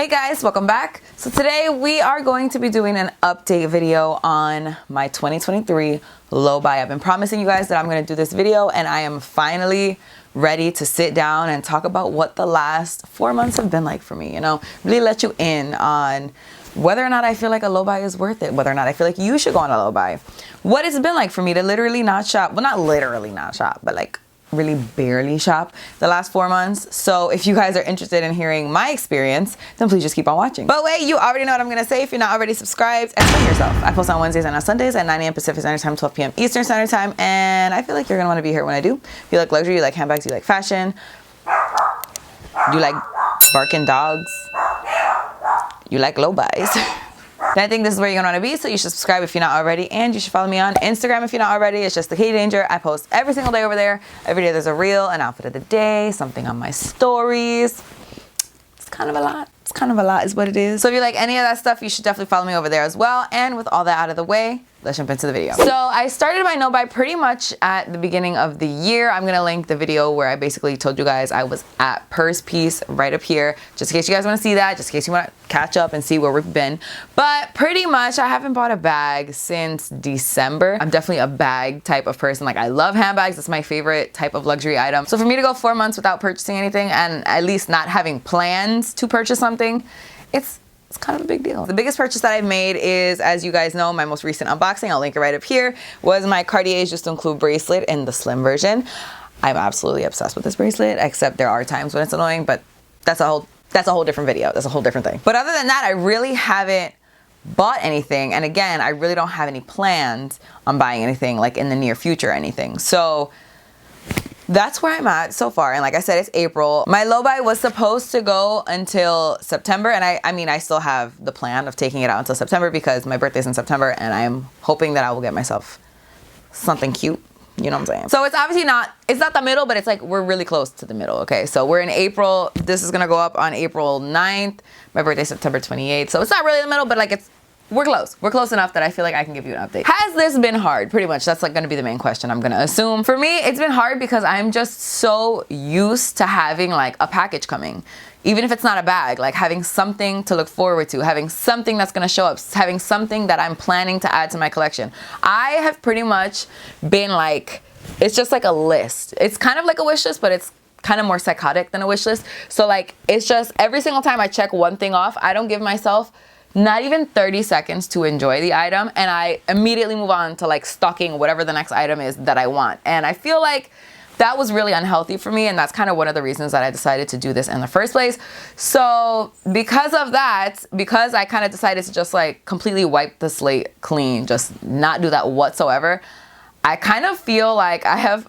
Hey guys, welcome back. So today we are going to be doing an update video on my 2023 low buy. I've been promising you guys that I'm going to do this video, and I am finally ready to sit down and talk about what the last 4 months have been like for me, really let you in on whether or not I feel like a low buy is worth it, whether or not I feel like you should go on a low buy, what it's been like for me to literally not shop, well, not literally not shop, but like really barely shop the last 4 months. So if you guys are interested in hearing my experience, then please just keep on watching. But wait, you already know what I'm gonna say. If you're not already subscribed, explain yourself. I post on Wednesdays and on Sundays at 9 a.m. Pacific Standard Time, 12 p.m. Eastern Standard Time, and I feel like you're gonna wanna be here when I do. If you like luxury, you like handbags, you like fashion, you like barking dogs, you like low buys. I think this is where you're gonna wanna be, so you should subscribe if you're not already, and you should follow me on Instagram if you're not already. It's just the Katie Danger. I post every single day over there. Every day there's a reel, an outfit of the day, something on my stories. It's kind of a lot. It's kind of a lot is what it is. So if you like any of that stuff, you should definitely follow me over there as well. And with all that out of the way, let's jump into the video. So I started my no buy pretty much at the beginning of the year. I'm gonna link the video where I basically told you guys I was at Purse Piece right up here, just in case you guys wanna see that, just in case you wanna catch up and see where we've been. But pretty much I haven't bought a bag since December. I'm definitely a bag type of person. Like, I love handbags. It's my favorite type of luxury item. So for me to go 4 months without purchasing anything, and at least not having plans to purchase something, it's kind of a big deal. The biggest purchase that I've made is, as you guys know, my most recent unboxing, I'll link it right up here, was my Cartier's Just to Include bracelet in the slim version. I'm absolutely obsessed with this bracelet, except there are times when it's annoying, but that's a whole different video. That's a whole different thing. But other than that, I really haven't bought anything. And again, I really don't have any plans on buying anything like in the near future or anything. So that's where I'm at so far. And like I said, it's April. My low buy was supposed to go until September. And I mean, I still have the plan of taking it out until September because my birthday's in September, and I am hoping that I will get myself something cute. You know what I'm saying? So it's obviously it's not the middle, but it's like we're really close to the middle. Okay, so we're in April. This is gonna go up on April 9th. My birthday's September 28th. So it's not really the middle, but like we're close. We're close enough that I feel like I can give you an update. Has this been hard? Pretty much. That's like gonna be the main question, I'm gonna assume. For me, it's been hard because I'm just so used to having like a package coming. Even if it's not a bag, like having something to look forward to, having something that's gonna show up, having something that I'm planning to add to my collection. I have pretty much been like, it's just like a list. It's kind of like a wish list, but it's kind of more psychotic than a wish list. So like, it's just every single time I check one thing off, I don't give myself not even 30 seconds to enjoy the item, and I immediately move on to like stalking whatever the next item is that I want. And I feel like that was really unhealthy for me, and that's kind of one of the reasons that I decided to do this in the first place. So because of that, because I kind of decided to just like completely wipe the slate clean, just not do that whatsoever, I kind of feel like I have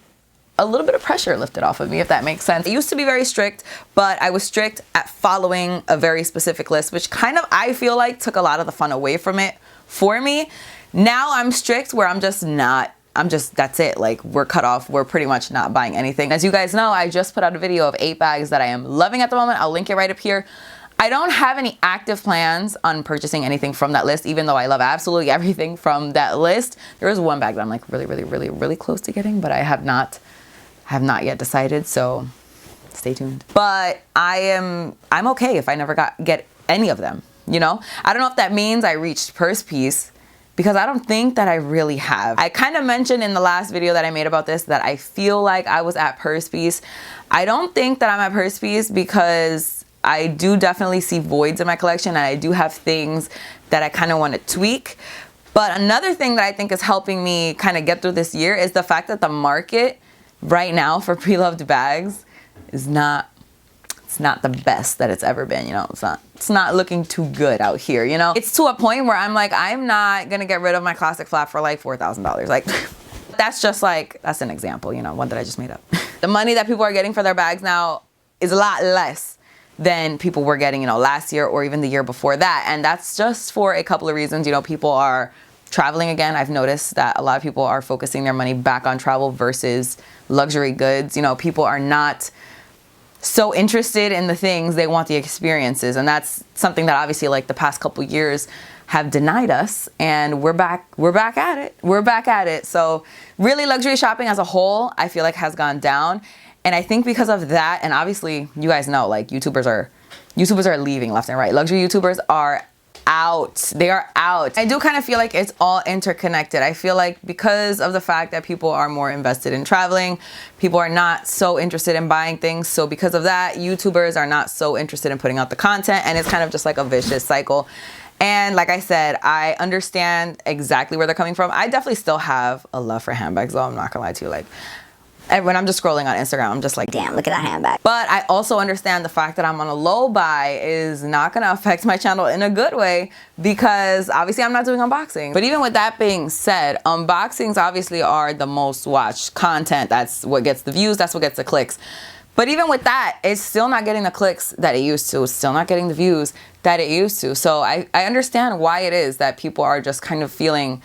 a little bit of pressure lifted off of me, if that makes sense. I used to be very strict, but I was strict at following a very specific list, which kind of, I feel like, took a lot of the fun away from it for me. Now I'm strict where that's it. Like, we're cut off. We're pretty much not buying anything. As you guys know, I just put out a video of 8 bags that I am loving at the moment. I'll link it right up here. I don't have any active plans on purchasing anything from that list, even though I love absolutely everything from that list. There is one bag that I'm like really close to getting, but I have not yet decided, so stay tuned. But I'm okay if I never get any of them, I don't know if that means I reached Purse Piece, because I don't think that I really have. I kind of mentioned in the last video that I made about this that I feel like I was at Purse Piece. I don't think that I'm at Purse Piece because I do definitely see voids in my collection, and I do have things that I kind of want to tweak. But another thing that I think is helping me kind of get through this year is the fact that the market right now for pre-loved bags is not the best that it's ever been. It's not looking too good out here. It's to a point where I'm like, I'm not gonna get rid of my classic flap for like $4,000. Like, that's an example, one that I just made up. The money that people are getting for their bags now is a lot less than people were getting, last year or even the year before that. And that's just for a couple of reasons. People are traveling again. I've noticed that a lot of people are focusing their money back on travel versus luxury goods. People are not so interested in the things, they want the experiences. And that's something that obviously like the past couple years have denied us, and we're back at it. So really, luxury shopping as a whole, I feel like has gone down. And I think because of that, and obviously you guys know, like, YouTubers are YouTubers are leaving left and right. Luxury YouTubers are out. They are out. I do kind of feel like it's all interconnected. I feel like because of the fact that people are more invested in traveling, people are not so interested in buying things. So because of that, YouTubers are not so interested in putting out the content, and it's kind of just like a vicious cycle. And like I said, I understand exactly where they're coming from. I definitely still have a love for handbags, though. I'm not gonna lie to you. Like, and when I'm just scrolling on Instagram, I'm just like, damn, look at that handbag. But I also understand the fact that I'm on a low buy is not gonna affect my channel in a good way, because obviously I'm not doing unboxing. But even with that being said, unboxings obviously are the most watched content. That's what gets the views, that's what gets the clicks. But even with that, it's still not getting the clicks that it used to. It's still not getting the views that it used to. So I understand why it is that people are just kind of feeling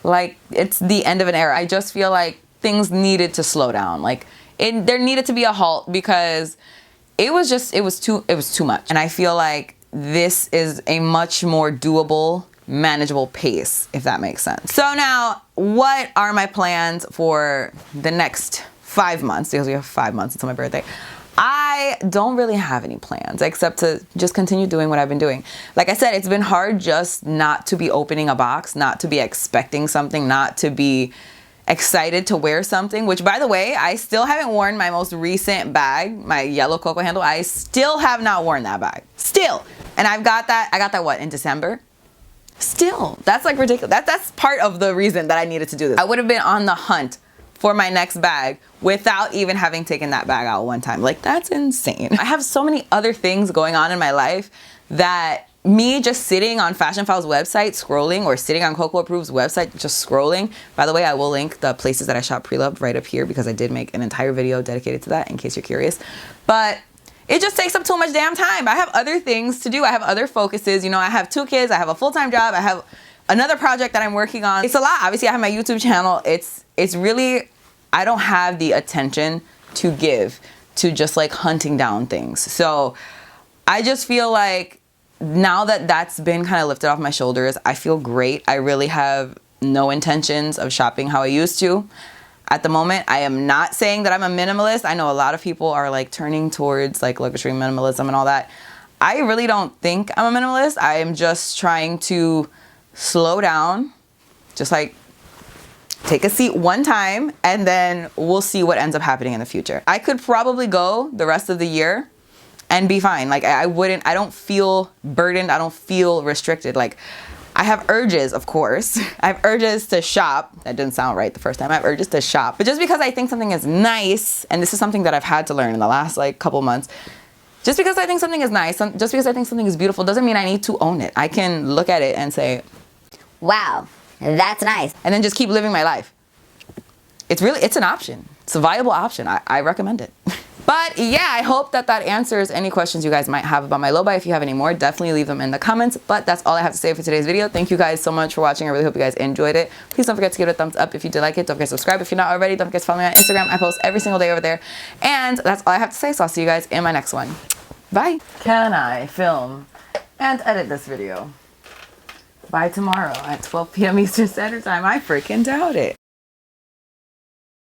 like it's the end of an era. I just feel like things needed to slow down. Like there needed to be a halt, because it was too much. And I feel like this is a much more doable, manageable pace, if that makes sense. So now, what are my plans for the next 5 months? Because we have 5 months until my birthday. I don't really have any plans except to just continue doing what I've been doing. Like I said, it's been hard just not to be opening a box, not to be expecting something, not to be excited to wear something, which by the way, I still haven't worn my most recent bag, my yellow cocoa handle. I still have not worn that bag. Still. And I got that what, in December? Still. That's like ridiculous. That's part of the reason that I needed to do this. I would have been on the hunt for my next bag without even having taken that bag out one time. Like, that's insane. I have so many other things going on in my life that me just sitting on Fashion File's website scrolling, or sitting on Coco Approve's website just scrolling. By the way, I will link the places that I shop pre-loved right up here, because I did make an entire video dedicated to that, in case you're curious. But it just takes up too much damn time. I have other things to do. I have other focuses. You know, I have 2 kids. I have a full-time job. I have another project that I'm working on. It's a lot. Obviously, I have my YouTube channel. It's really, I don't have the attention to give to just like hunting down things. So I just feel like now that that's been kind of lifted off my shoulders, I feel great. I really have no intentions of shopping how I used to at the moment. I am not saying that I'm a minimalist. I know a lot of people are like turning towards like luxury minimalism and all that. I really don't think I'm a minimalist. I am just trying to slow down, just like take a seat one time, and then we'll see what ends up happening in the future. I could probably go the rest of the year and be fine. Like I don't feel burdened. I don't feel restricted. Like I have urges, of course. I have urges to shop. That didn't sound right the first time. I have urges to shop. But just because I think something is nice, and this is something that I've had to learn in the last like couple months, just because I think something is nice, just because I think something is beautiful, doesn't mean I need to own it. I can look at it and say, wow, that's nice. And then just keep living my life. It's an option. It's a viable option. I recommend it. But yeah, I hope that answers any questions you guys might have about my low buy. If you have any more, definitely leave them in the comments. But that's all I have to say for today's video. Thank you guys so much for watching. I really hope you guys enjoyed it. Please don't forget to give it a thumbs up if you did like it. Don't forget to subscribe if you're not already. Don't forget to follow me on Instagram. I post every single day over there. And that's all I have to say. So I'll see you guys in my next one. Bye. Can I film and edit this video by tomorrow at 12 p.m. Eastern Standard Time? I freaking doubt it.